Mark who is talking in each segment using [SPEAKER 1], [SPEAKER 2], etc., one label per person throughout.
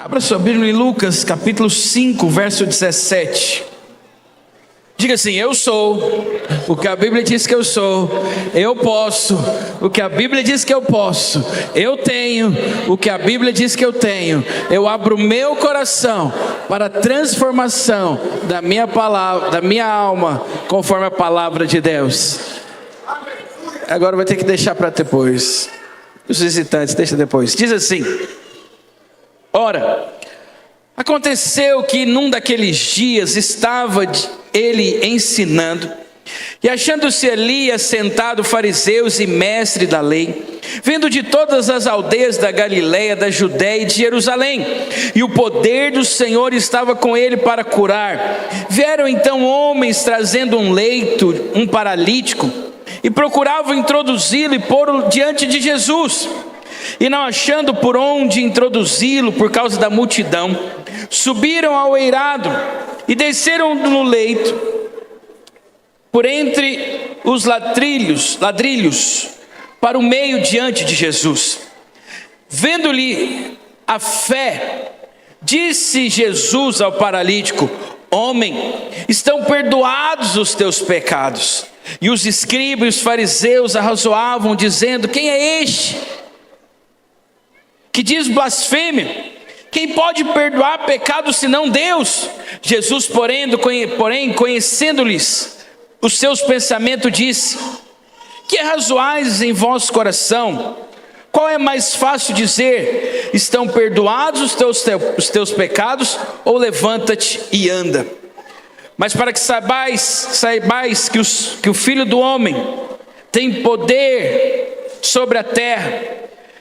[SPEAKER 1] Abra sua Bíblia em Lucas, capítulo 5, verso 17. Diga assim: eu sou o que a Bíblia diz que eu sou, eu posso o que a Bíblia diz que eu posso, eu tenho o que a Bíblia diz que eu tenho, eu abro o meu coração para a transformação da minha palavra, da minha alma, conforme a palavra de Deus. Agora vai ter que deixar para depois. Os visitantes, deixa depois. Diz assim: ora, aconteceu que num daqueles dias estava ele ensinando, e achando-se ali assentado fariseus e mestres da lei, vindo de todas as aldeias da Galiléia, da Judéia e de Jerusalém, e o poder do Senhor estava com ele para curar. Vieram então homens trazendo um leito, um paralítico, e procuravam introduzi-lo e pô-lo diante de Jesus. E não achando por onde introduzi-lo por causa da multidão, subiram ao eirado e desceram no leito, por entre os ladrilhos, para o meio diante de Jesus. Vendo-lhe a fé, disse Jesus ao paralítico: homem, estão perdoados os teus pecados. E os escribas e os fariseus arrazoavam, dizendo: quem é este que diz blasfêmia? Quem pode perdoar pecados senão Deus? Jesus, porém conhecendo-lhes os seus pensamentos, disse: que arrazoais em vosso coração? Qual é mais fácil dizer: estão perdoados os teus pecados, ou levanta-te e anda? Mas para que saibais que o Filho do Homem tem poder sobre a terra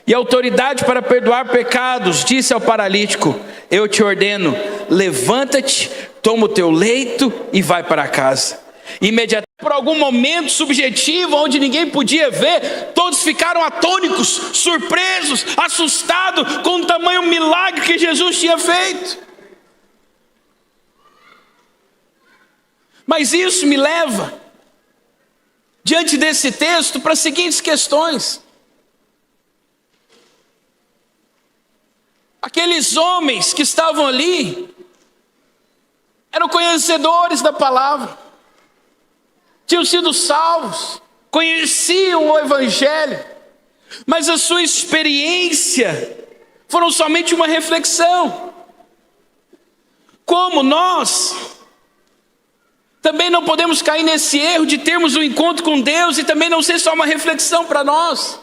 [SPEAKER 1] e autoridade para perdoar pecados, disse ao paralítico: eu te ordeno, levanta-te, toma o teu leito e vai para casa. Imediatamente, por algum momento subjetivo, onde ninguém podia ver, todos ficaram atônicos, surpresos, assustados com o tamanho milagre que Jesus tinha feito. Mas isso me leva, diante desse texto, para as seguintes questões. Aqueles homens que estavam ali eram conhecedores da palavra, tinham sido salvos, conheciam o Evangelho, mas a sua experiência foram somente uma reflexão. Como nós também não podemos cair nesse erro de termos um encontro com Deus e também não ser só uma reflexão para nós.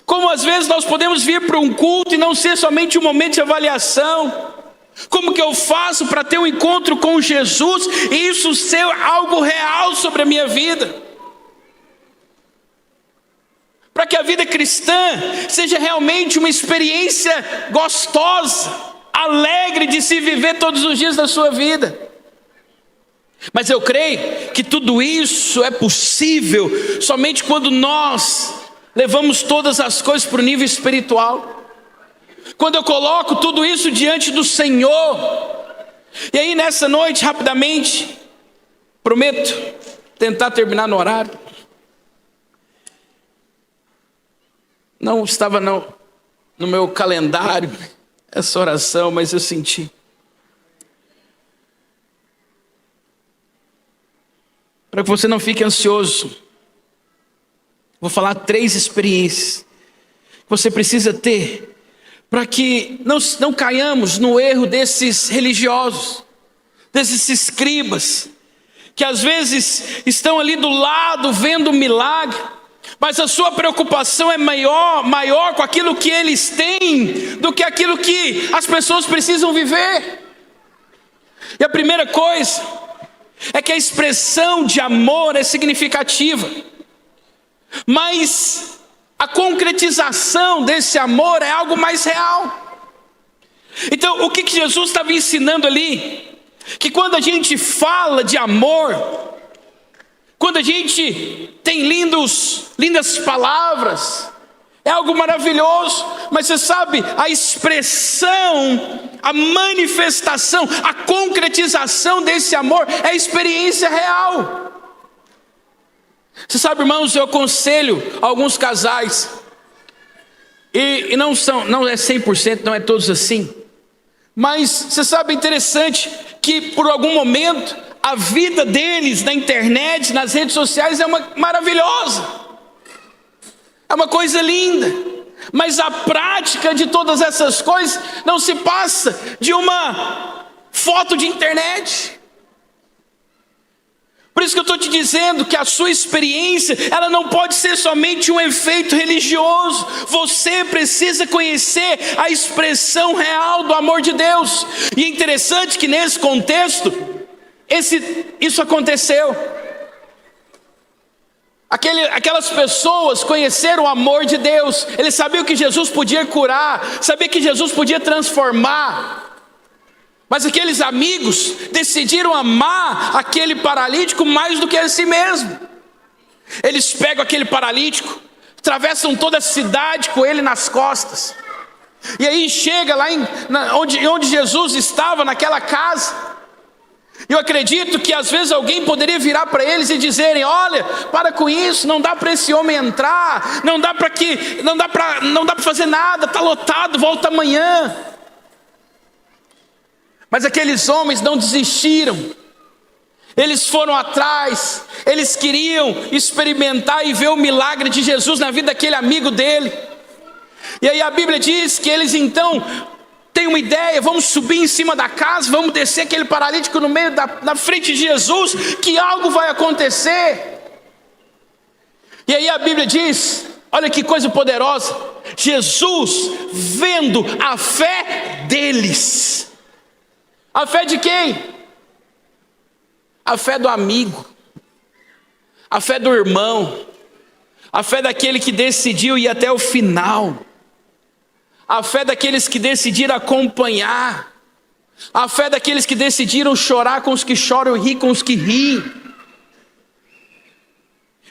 [SPEAKER 1] Como às vezes nós podemos vir para um culto e não ser somente um momento de avaliação. Como que eu faço para ter um encontro com Jesus e isso ser algo real sobre a minha vida? Para que a vida cristã seja realmente uma experiência gostosa, alegre de se viver todos os dias da sua vida. Mas eu creio que tudo isso é possível somente quando nós levamos todas as coisas para o nível espiritual. Quando eu coloco tudo isso diante do Senhor. E aí nessa noite, rapidamente, prometo tentar terminar no horário. Não estava no meu calendário essa oração, mas eu senti. Para que você não fique ansioso, vou falar 3 experiências que você precisa ter, para que não caiamos no erro desses religiosos, desses escribas, que às vezes estão ali do lado vendo o milagre, mas a sua preocupação é maior com aquilo que eles têm, do que aquilo que as pessoas precisam viver. E a primeira coisa é que a expressão de amor é significativa, mas a concretização desse amor é algo mais real. Então, o que Jesus estava ensinando ali? Que quando a gente fala de amor, quando a gente tem lindas palavras, é algo maravilhoso, mas você sabe, a expressão, a manifestação, a concretização desse amor é a experiência real. Você sabe, irmãos, eu aconselho alguns casais, e não é 100%, não é todos assim, Mas você sabe, é interessante que por algum momento a vida deles na internet, nas redes sociais é maravilhosa, é uma coisa linda, mas a prática de todas essas coisas não se passa de uma foto de internet. Por isso que eu estou te dizendo que a sua experiência, ela não pode ser somente um efeito religioso. Você precisa conhecer a expressão real do amor de Deus. E é interessante que nesse contexto, isso aconteceu. Aquelas pessoas conheceram o amor de Deus. Eles sabiam que Jesus podia curar, sabiam que Jesus podia transformar. Mas aqueles amigos decidiram amar aquele paralítico mais do que a si mesmo. Eles pegam aquele paralítico, atravessam toda a cidade com ele nas costas. E aí chega lá onde Jesus estava, naquela casa. Eu acredito que às vezes alguém poderia virar para eles e dizerem: olha, para com isso, não dá para esse homem entrar, não dá para fazer nada, está lotado, volta amanhã. Mas aqueles homens não desistiram, eles foram atrás, eles queriam experimentar e ver o milagre de Jesus na vida daquele amigo dele. E aí a Bíblia diz que eles então têm uma ideia: vamos subir em cima da casa, vamos descer aquele paralítico no meio na frente de Jesus, que algo vai acontecer. E aí a Bíblia diz, olha que coisa poderosa, Jesus, vendo a fé deles. A fé de quem? A fé do amigo, a fé do irmão, a fé daquele que decidiu ir até o final, a fé daqueles que decidiram acompanhar, a fé daqueles que decidiram chorar com os que choram e rir com os que riem.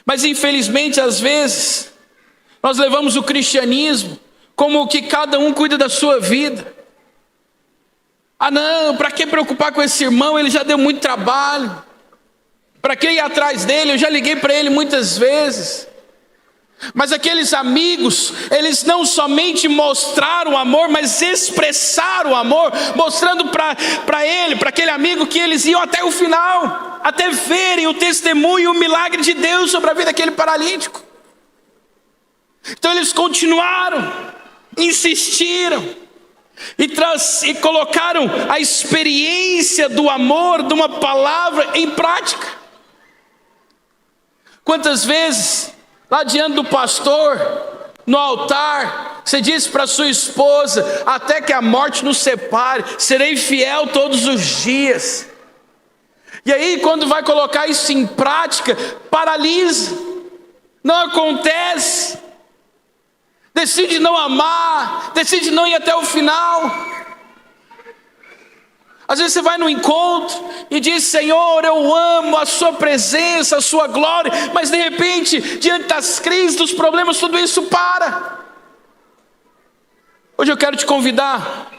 [SPEAKER 1] Mas infelizmente às vezes nós levamos o cristianismo como que cada um cuida da sua vida. Ah não, para que preocupar com esse irmão, ele já deu muito trabalho. Para que ir atrás dele, eu já liguei para ele muitas vezes. Mas aqueles amigos, eles não somente mostraram o amor, mas expressaram o amor, mostrando para ele, para aquele amigo, que eles iam até o final, até verem o testemunho e o milagre de Deus sobre a vida daquele paralítico. Então eles continuaram, insistiram, e colocaram a experiência do amor, de uma palavra, em prática. Quantas vezes, lá diante do pastor, no altar, você disse para sua esposa: até que a morte nos separe, serei fiel todos os dias. E aí quando vai colocar isso em prática, paralisa, não acontece. Decide não amar, decide não ir até o final. Às vezes você vai no encontro e diz: Senhor, eu amo a sua presença, a sua glória, mas de repente, diante das crises, dos problemas, tudo isso para. Hoje eu quero te convidar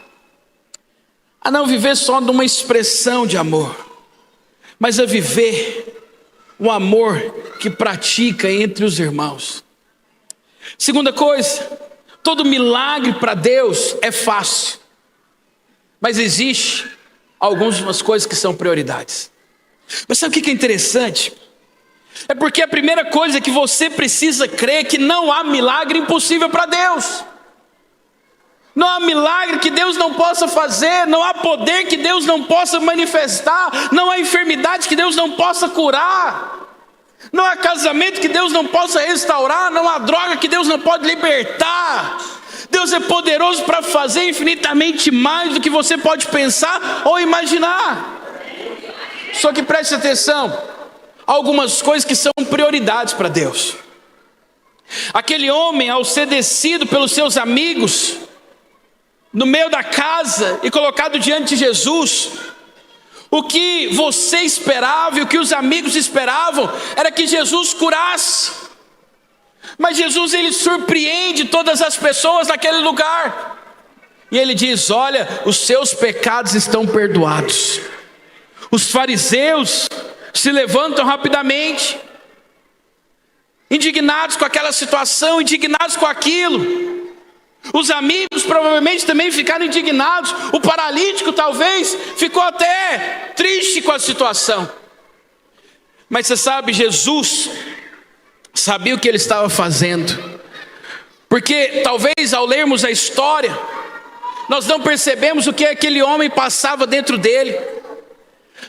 [SPEAKER 1] a não viver só numa expressão de amor, mas a viver o amor que pratica entre os irmãos. Segunda coisa, todo milagre para Deus é fácil, mas existe algumas coisas que são prioridades. Mas sabe o que é interessante? É porque a primeira coisa que você precisa crer é que não há milagre impossível para Deus. Não há milagre que Deus não possa fazer, não há poder que Deus não possa manifestar, não há enfermidade que Deus não possa curar. Não há casamento que Deus não possa restaurar, não há droga que Deus não pode libertar. Deus é poderoso para fazer infinitamente mais do que você pode pensar ou imaginar. Só que preste atenção, há algumas coisas que são prioridades para Deus. Aquele homem, ao ser descido pelos seus amigos no meio da casa e colocado diante de Jesus, o que você esperava e o que os amigos esperavam era que Jesus curasse. Mas Jesus, ele surpreende todas as pessoas naquele lugar. E ele diz: olha, os seus pecados estão perdoados. Os fariseus se levantam rapidamente, indignados com aquela situação, indignados com aquilo. Os amigos provavelmente também ficaram indignados. O paralítico talvez ficou até triste com a situação. Mas você sabe, Jesus sabia o que ele estava fazendo. Porque talvez ao lermos a história, nós não percebemos o que aquele homem passava dentro dele.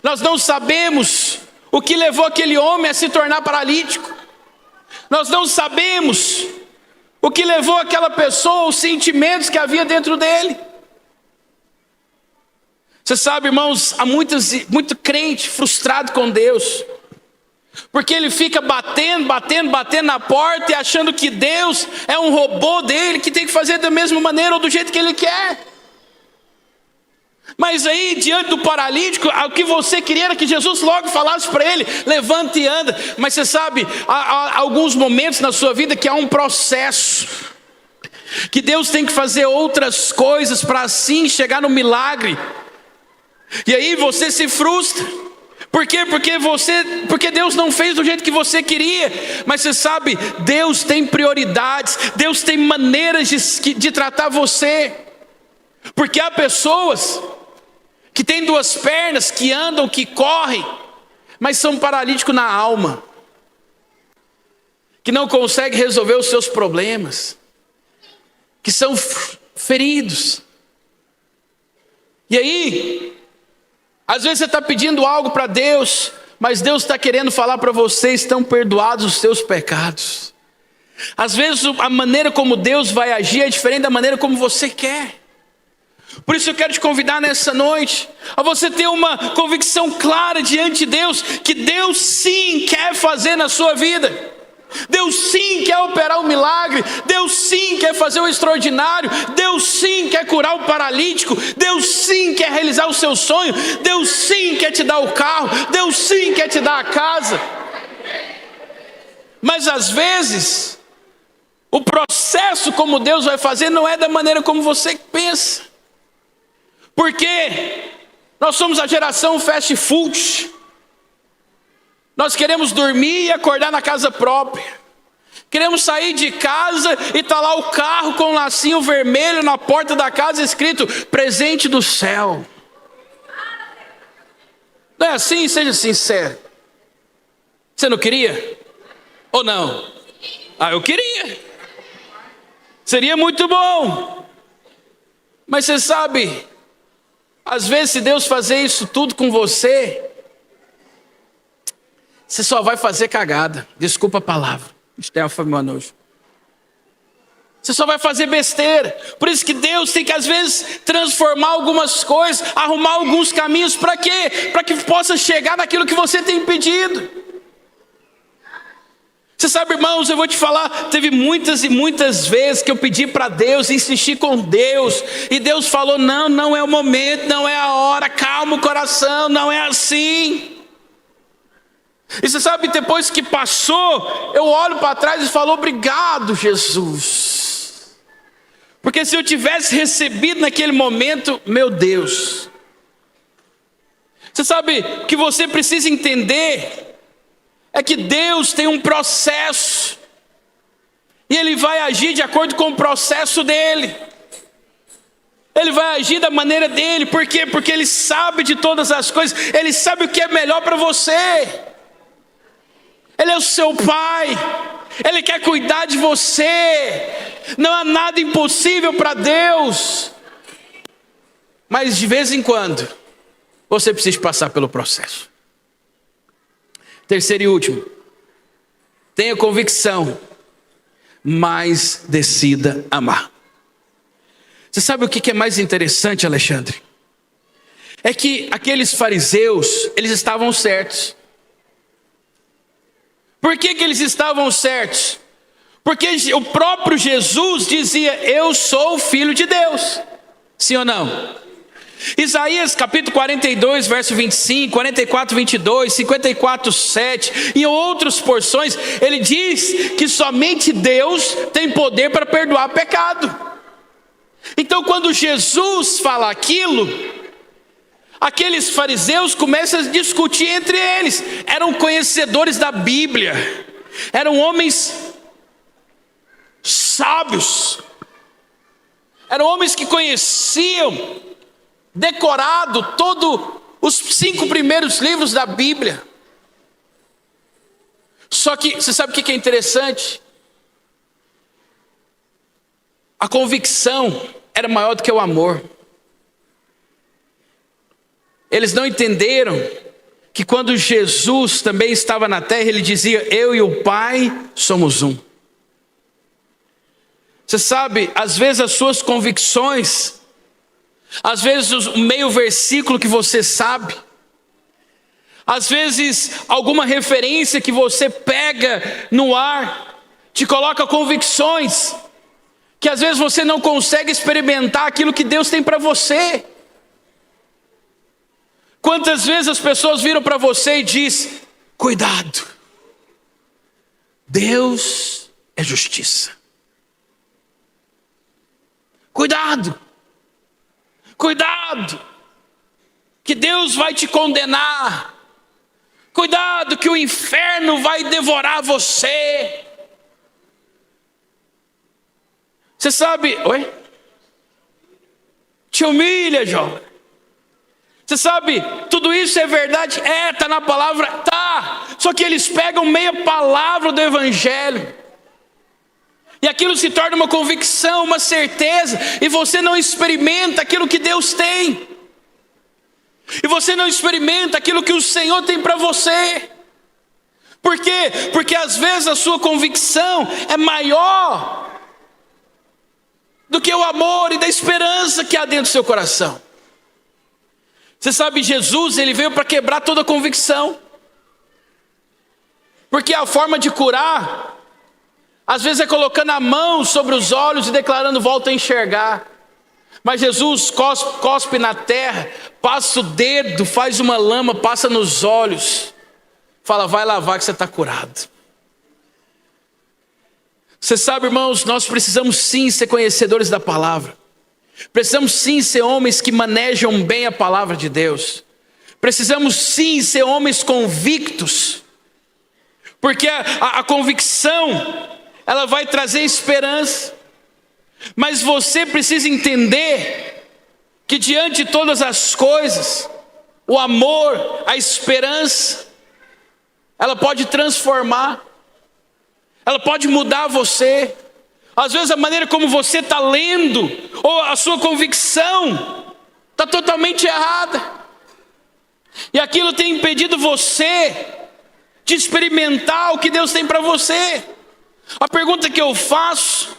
[SPEAKER 1] Nós não sabemos o que levou aquele homem a se tornar paralítico. Nós não sabemos o que levou aquela pessoa, os sentimentos que havia dentro dele. Você sabe, irmãos, há muito crente frustrado com Deus, porque ele fica batendo na porta e achando que Deus é um robô dele, que tem que fazer da mesma maneira ou do jeito que ele quer. Mas aí, diante do paralítico, o que você queria era que Jesus logo falasse para ele: levanta e anda. Mas você sabe, há alguns momentos na sua vida que há um processo, que Deus tem que fazer outras coisas para assim chegar no milagre. E aí você se frustra. Por quê? Porque Deus não fez do jeito que você queria. Mas você sabe, Deus tem prioridades, Deus tem maneiras de tratar você. Porque há pessoas que têm duas pernas, que andam, que correm, mas são paralíticos na alma, que não conseguem resolver os seus problemas, que são feridos. E aí, às vezes você está pedindo algo para Deus, mas Deus está querendo falar para você: estão perdoados os seus pecados. Às vezes a maneira como Deus vai agir é diferente da maneira como você quer. Por isso eu quero te convidar nessa noite a você ter uma convicção clara diante de Deus, que Deus sim quer fazer na sua vida. Deus sim quer operar um milagre. Deus sim quer fazer o extraordinário. Deus sim quer curar o paralítico. Deus sim quer realizar o seu sonho. Deus sim quer te dar o carro. Deus sim quer te dar a casa. Mas às vezes o processo como Deus vai fazer não é da maneira como você pensa. Porque nós somos a geração fast food. Nós queremos dormir e acordar na casa própria. Queremos sair de casa e tá lá o carro com um lacinho vermelho na porta da casa escrito: presente do céu. Não é assim? Seja sincero. Você não queria? Ou não? Eu queria. Seria muito bom. Mas você sabe, às vezes se Deus fazer isso tudo com você, você só vai fazer cagada. Desculpa a palavra. Estelfa, meu nojo. Você só vai fazer besteira. Por isso que Deus tem que às vezes transformar algumas coisas, arrumar alguns caminhos. Para quê? Para que possa chegar naquilo que você tem pedido. Você sabe, irmãos, eu vou te falar, teve muitas e muitas vezes que eu pedi para Deus, insisti com Deus, e Deus falou: não, não é o momento, não é a hora, calma o coração, não é assim. E você sabe, depois que passou, eu olho para trás e falo: obrigado, Jesus. Porque se eu tivesse recebido naquele momento, meu Deus. Você sabe, o que você precisa entender é que Deus tem um processo, e Ele vai agir de acordo com o processo dEle. Ele vai agir da maneira dEle. Por quê? Porque Ele sabe de todas as coisas. Ele sabe o que é melhor para você. Ele é o seu Pai. Ele quer cuidar de você. Não há nada impossível para Deus. Mas de vez em quando você precisa passar pelo processo. Terceiro e último: tenha convicção, mas decida amar. Você sabe o que é mais interessante, Alexandre? É que aqueles fariseus, eles estavam certos. Por que eles estavam certos? Porque o próprio Jesus dizia: eu sou o Filho de Deus. Sim ou não? Isaías capítulo 42, verso 25, 44, 22, 54, 7, e em outras porções, ele diz que somente Deus tem poder para perdoar pecado. Então quando Jesus fala aquilo, aqueles fariseus começam a discutir entre eles. Eram conhecedores da Bíblia, eram homens sábios, Eram homens que conheciam, decorado, todos os 5 primeiros livros da Bíblia. Só que, você sabe o que é interessante? A convicção era maior do que o amor. Eles não entenderam que quando Jesus também estava na terra, ele dizia: eu e o Pai somos um. Você sabe, às vezes as suas convicções, às vezes o meio versículo que você sabe, às vezes alguma referência que você pega no ar, te coloca convicções, que às vezes você não consegue experimentar aquilo que Deus tem para você. Quantas vezes as pessoas viram para você e dizem: cuidado, Deus é justiça. Cuidado, cuidado, que Deus vai te condenar. Cuidado, que o inferno vai devorar você. Você sabe, oi? Te humilha, jovem. Você sabe, tudo isso é verdade? Está na palavra? Tá. Só que eles pegam meia palavra do evangelho, e aquilo se torna uma convicção, uma certeza, e você não experimenta aquilo que Deus tem, e você não experimenta aquilo que o Senhor tem para você. Por quê? Porque às vezes a sua convicção é maior do que o amor e da esperança que há dentro do seu coração. Você sabe, Jesus, ele veio para quebrar toda convicção, porque a forma de curar, às vezes é colocando a mão sobre os olhos e declarando: volta a enxergar. Mas Jesus cospe na terra, passa o dedo, faz uma lama, passa nos olhos, fala: vai lavar que você está curado. Você sabe, irmãos, nós precisamos sim ser conhecedores da palavra. Precisamos sim ser homens que manejam bem a palavra de Deus. Precisamos sim ser homens convictos, porque a convicção, ela vai trazer esperança. Mas você precisa entender que diante de todas as coisas, o amor, a esperança, ela pode transformar, ela pode mudar você. Às vezes a maneira como você está lendo, ou a sua convicção, está totalmente errada, e aquilo tem impedido você de experimentar o que Deus tem para você. A pergunta que eu faço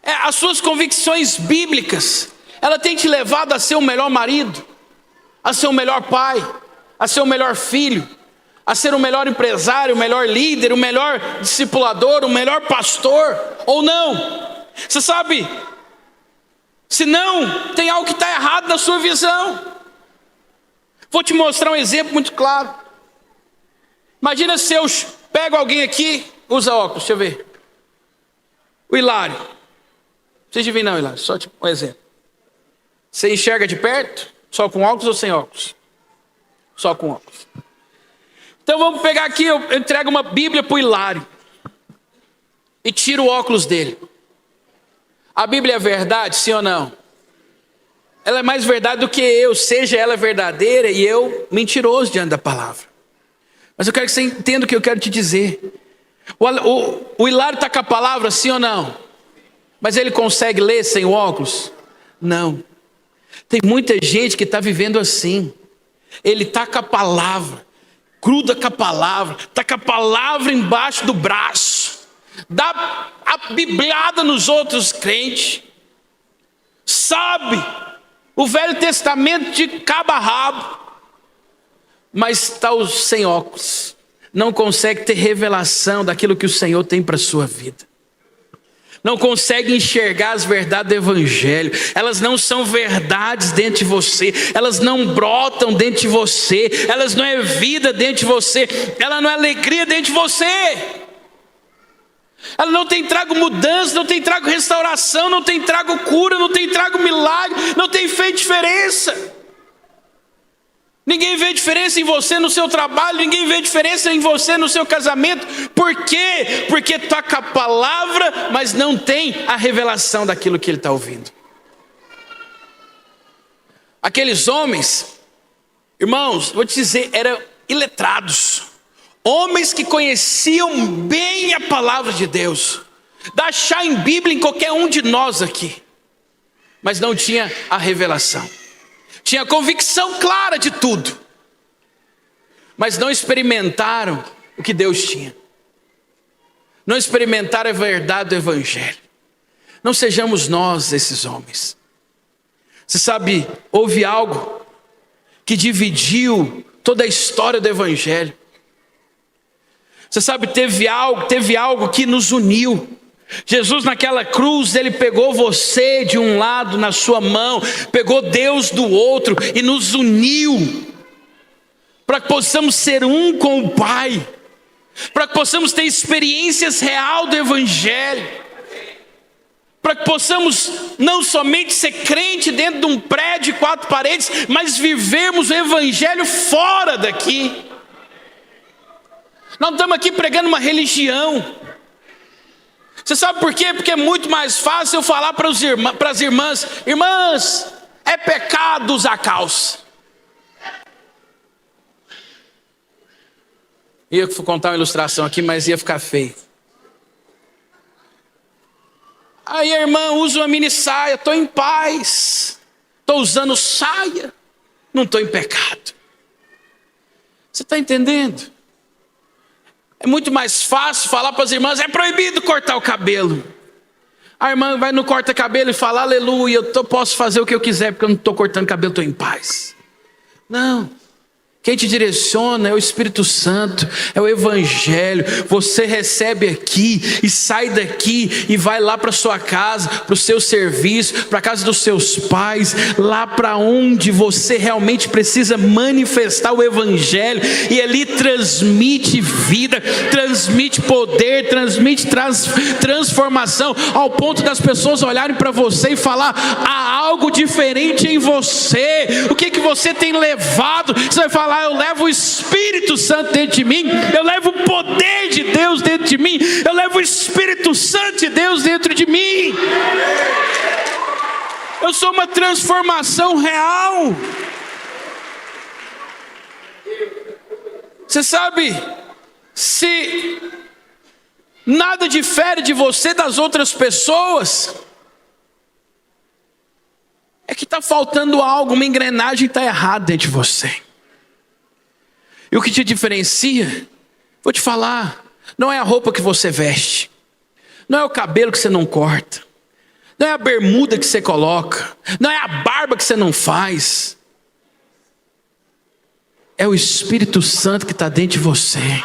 [SPEAKER 1] é: as suas convicções bíblicas, ela tem te levado a ser o melhor marido, a ser o melhor pai, a ser o melhor filho, a ser o melhor empresário, o melhor líder, o melhor discipulador, o melhor pastor, ou não? Você sabe, se não, tem algo que está errado na sua visão. Vou te mostrar um exemplo muito claro. Imagina se eu pego alguém aqui, usa óculos, deixa eu ver. O Hilário. Não precisa de vir não, Hilário, só tipo um exemplo. Você enxerga de perto? Só com óculos ou sem óculos? Só com óculos. Então vamos pegar aqui, eu entrego uma Bíblia para o Hilário e tiro o óculos dele. A Bíblia é verdade, sim ou não? Ela é mais verdade do que eu, seja ela verdadeira e eu mentiroso diante da palavra. Mas eu quero que você entenda o que eu quero te dizer. O Hilário está com a palavra, sim ou não? Mas ele consegue ler sem o óculos? Não. Tem muita gente que está vivendo assim. Ele está com a palavra, gruda com a palavra, está com a palavra embaixo do braço, dá a bibliada nos outros crentes, sabe o Velho Testamento de cabo a rabo, mas está sem óculos, não consegue ter revelação daquilo que o Senhor tem para a sua vida. Não consegue enxergar as verdades do Evangelho. Elas não são verdades dentro de você, elas não brotam dentro de você, elas não é vida dentro de você, ela não é alegria dentro de você. Ela não tem trago mudança, não tem trago restauração, não tem trago cura, não tem trago milagre, não tem feito diferença. Ninguém vê diferença em você no seu trabalho, ninguém vê diferença em você no seu casamento. Por quê? Porque está com a palavra, mas não tem a revelação daquilo que ele está ouvindo. Aqueles homens, irmãos, vou te dizer, eram iletrados. Homens que conheciam bem a palavra de Deus. Dá chá em Bíblia em qualquer um de nós aqui. Mas não tinha a revelação. Tinha a convicção clara de tudo. Mas não experimentaram o que Deus tinha. Não experimentaram a verdade do Evangelho. Não sejamos nós esses homens. Você sabe, houve algo que dividiu toda a história do Evangelho. Você sabe, teve algo que nos uniu. Jesus naquela cruz, ele pegou você de um lado na sua mão, pegou Deus do outro e nos uniu, para que possamos ser um com o Pai, para que possamos ter experiências reais do Evangelho, para que possamos não somente ser crente dentro de um prédio de 4 paredes, mas vivermos o Evangelho fora daqui. Nós não estamos aqui pregando uma religião. Você sabe por quê? Porque é muito mais fácil eu falar para as irmãs: irmãs, é pecado usar calça. Ia contar uma ilustração aqui, mas ia ficar feio. Aí a irmã usa uma mini saia, estou em paz. Estou usando saia, não estou em pecado. Você está entendendo? É muito mais fácil falar para as irmãs: é proibido cortar o cabelo. A irmã vai no corta-cabelo e fala: aleluia, eu posso fazer o que eu quiser, porque eu não estou cortando cabelo, estou em paz. Não. Quem te direciona é o Espírito Santo, é o Evangelho. Você recebe aqui e sai daqui e vai lá para sua casa, para o seu serviço, para a casa dos seus pais, lá para onde você realmente precisa manifestar o Evangelho, e ali transmite vida, transmite poder, transmite transformação, ao ponto das pessoas olharem para você e falar: há algo diferente em você. O que você tem levado? Você vai falar: eu levo o Espírito Santo dentro de mim, eu levo o poder de Deus dentro de mim, eu levo o Espírito Santo de Deus dentro de mim. Eu sou uma transformação real. Você sabe, se nada difere de você das outras pessoas, é que está faltando algo, uma engrenagem está errada dentro de você. E o que te diferencia, vou te falar, não é a roupa que você veste, não é o cabelo que você não corta, não é a bermuda que você coloca, não é a barba que você não faz. É o Espírito Santo que está dentro de você.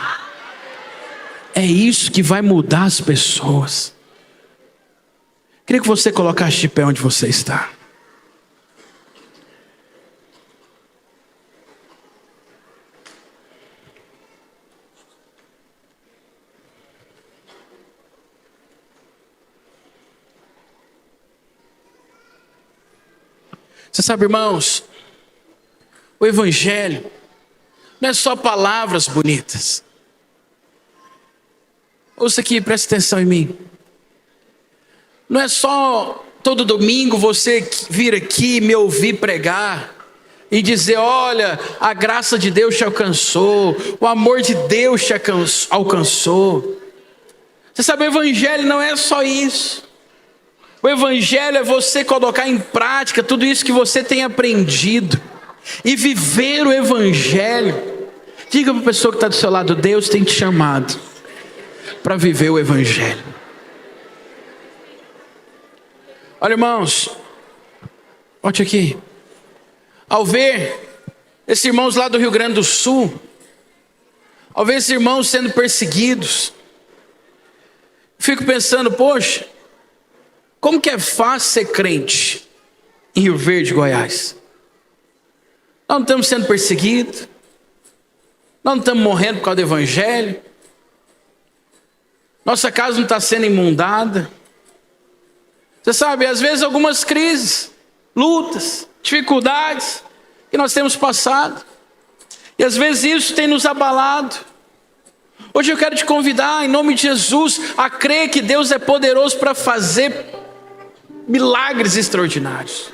[SPEAKER 1] É isso que vai mudar as pessoas. Queria que você colocasse de pé onde você está. Você sabe, irmãos, o Evangelho não é só palavras bonitas. Ouça aqui, preste atenção em mim. Não é só todo domingo você vir aqui me ouvir pregar e dizer: olha, a graça de Deus te alcançou, o amor de Deus te alcançou. Você sabe, o Evangelho não é só isso. O Evangelho é você colocar em prática tudo isso que você tem aprendido e viver o Evangelho. Diga para a pessoa que está do seu lado: Deus tem te chamado para viver o Evangelho. Olha, irmãos, volte aqui. Ao ver esses irmãos lá do Rio Grande do Sul, ao ver esses irmãos sendo perseguidos, fico pensando: poxa, como que é fácil ser crente em Rio Verde, Goiás? Nós não estamos sendo perseguidos, nós não estamos morrendo por causa do Evangelho, nossa casa não está sendo imundada. Você sabe, às vezes algumas crises, lutas, dificuldades que nós temos passado, e às vezes isso tem nos abalado. Hoje eu quero te convidar, em nome de Jesus, a crer que Deus é poderoso para fazer milagres extraordinários.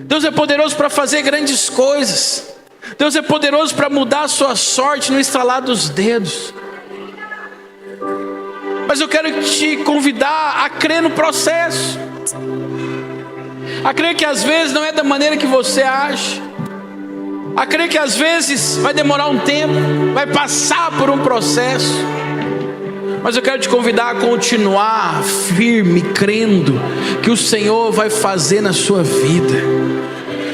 [SPEAKER 1] Deus é poderoso para fazer grandes coisas. Deus é poderoso para mudar a sua sorte no estralar dos dedos. Mas eu quero te convidar a crer no processo, a crer que às vezes não é da maneira que você acha, a crer que às vezes vai demorar um tempo, vai passar por um processo. Mas eu quero te convidar a continuar firme, crendo que o Senhor vai fazer na sua vida.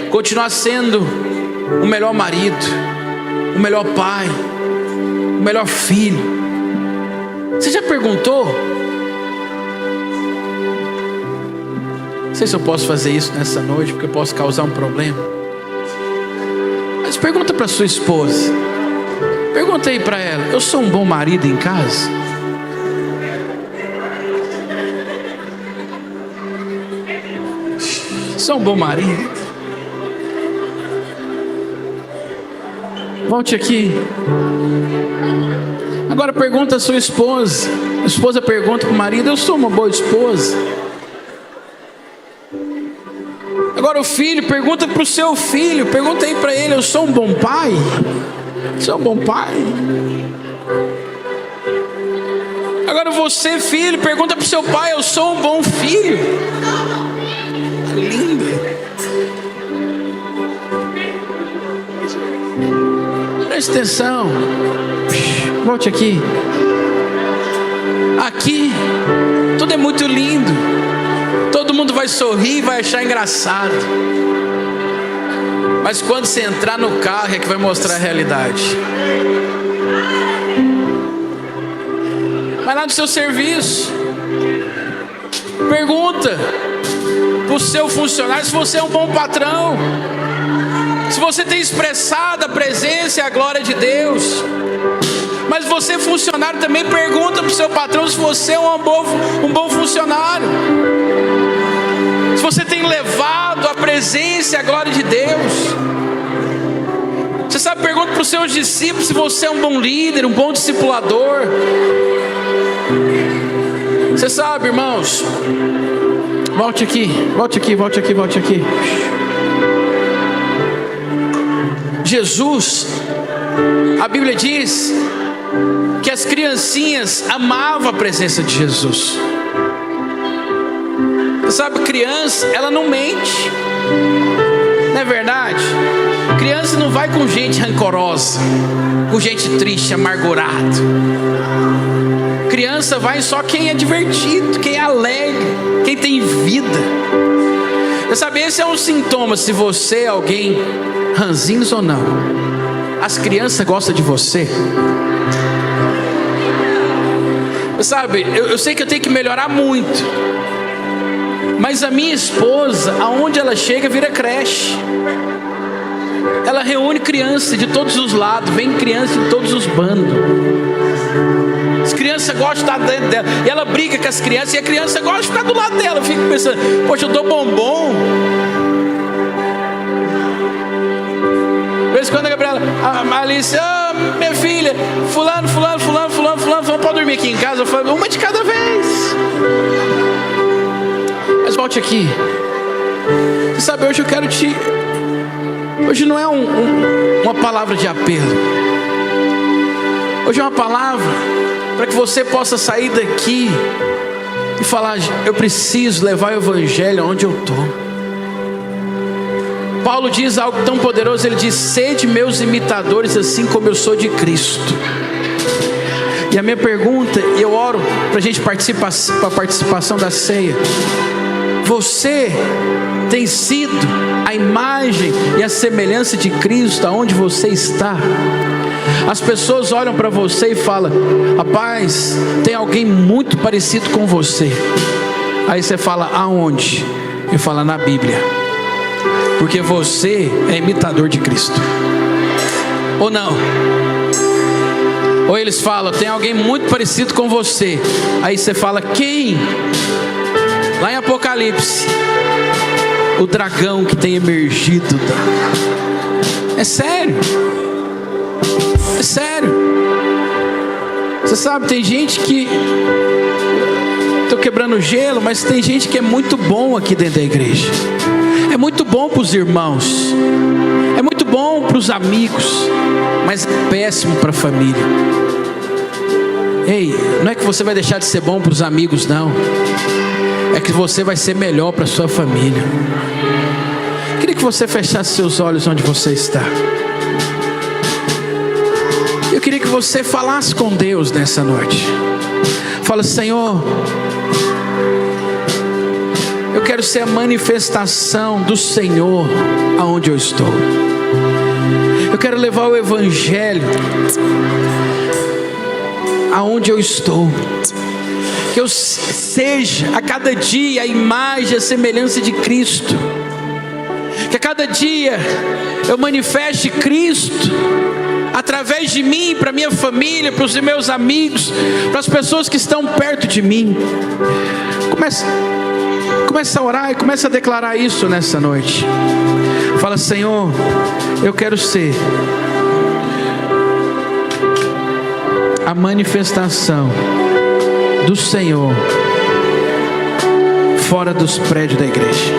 [SPEAKER 1] Continuar sendo o melhor marido, o melhor pai, o melhor filho. Você já perguntou? Não sei se eu posso fazer isso nessa noite, porque eu posso causar um problema. Mas pergunta para sua esposa. Pergunta aí para ela: eu sou um bom marido em casa? Sou um bom marido? Volte aqui. Agora pergunta a sua esposa. A esposa pergunta para o marido: eu sou uma boa esposa? Agora o filho pergunta para o seu filho. Pergunta aí para ele: eu sou um bom pai? Sou um bom pai? Agora você, filho, pergunta para o seu pai: eu sou um bom filho? Linda. Preste atenção. Volte aqui. Aqui tudo é muito lindo. Todo mundo vai sorrir, vai achar engraçado. Mas quando você entrar no carro é que vai mostrar a realidade. Vai lá no seu serviço. Pergunta para o seu funcionário se você é um bom patrão, se você tem expressado a presença e a glória de Deus. Mas você, funcionário, também pergunta para o seu patrão se você é um bom funcionário, se você tem levado a presença e a glória de Deus. Você sabe, pergunta para os seus discípulos se você é um bom líder, um bom discipulador. Você sabe, irmãos, volte aqui, volte aqui, volte aqui, volte aqui. Jesus, a Bíblia diz que as criancinhas amavam a presença de Jesus. Você sabe, criança, ela não mente, não é verdade? Criança não vai com gente rancorosa, com gente triste, amargurada. Criança vai só quem é divertido, quem é alegre, quem tem vida. Você sabe, esse é um sintoma se você é alguém ranzinhos ou não. As crianças gostam de você. Sabe, eu sei que eu tenho que melhorar muito, mas a minha esposa, aonde ela chega, vira creche. Ela reúne crianças de todos os lados, vem criança de todos os bandos. As crianças gostam de estar dentro dela, e ela briga com as crianças, e a criança gosta de ficar do lado dela. Eu fico pensando: poxa, eu dou bombom. De vez em quando a Gabriela, a Alice: oh, minha filha, fulano, vamos dormir aqui em casa. Eu falo: uma de cada vez. Mas volte aqui. Você sabe, hoje eu quero te... Hoje não é uma palavra de apelo. Hoje é uma palavra para que você possa sair daqui e falar: eu preciso levar o evangelho onde eu estou. Paulo diz algo tão poderoso. Ele diz: sede meus imitadores, assim como eu sou de Cristo. E a minha pergunta, e eu oro para a gente participar, para a participação da ceia: você tem sido a imagem e a semelhança de Cristo aonde você está? As pessoas olham para você e falam: rapaz, tem alguém muito parecido com você. Aí você fala: aonde? Eu falo: na Bíblia. Porque você é imitador de Cristo. Ou não? Ou eles falam: tem alguém muito parecido com você. Aí você fala: quem? Lá em Apocalipse, o dragão que tem emergido. É sério. É sério. Você sabe, tem gente que... Estou quebrando gelo, mas tem gente que é muito bom aqui dentro da igreja. É muito bom para os irmãos, é muito bom para os amigos, mas é péssimo para a família. Ei, não é que você vai deixar de ser bom para os amigos, não. É que você vai ser melhor para a sua família. Queria que você fechasse seus olhos onde você está. Eu queria que você falasse com Deus nessa noite. Fala: Senhor, eu quero ser a manifestação do Senhor aonde eu estou. Eu quero levar o Evangelho aonde eu estou. Que eu seja a cada dia a imagem e a semelhança de Cristo. Que a cada dia eu manifeste Cristo através de mim, para minha família, para os meus amigos, para as pessoas que estão perto de mim. Começa a orar e começa a declarar isso nessa noite. Fala: Senhor, eu quero ser a manifestação do Senhor fora dos prédios da igreja.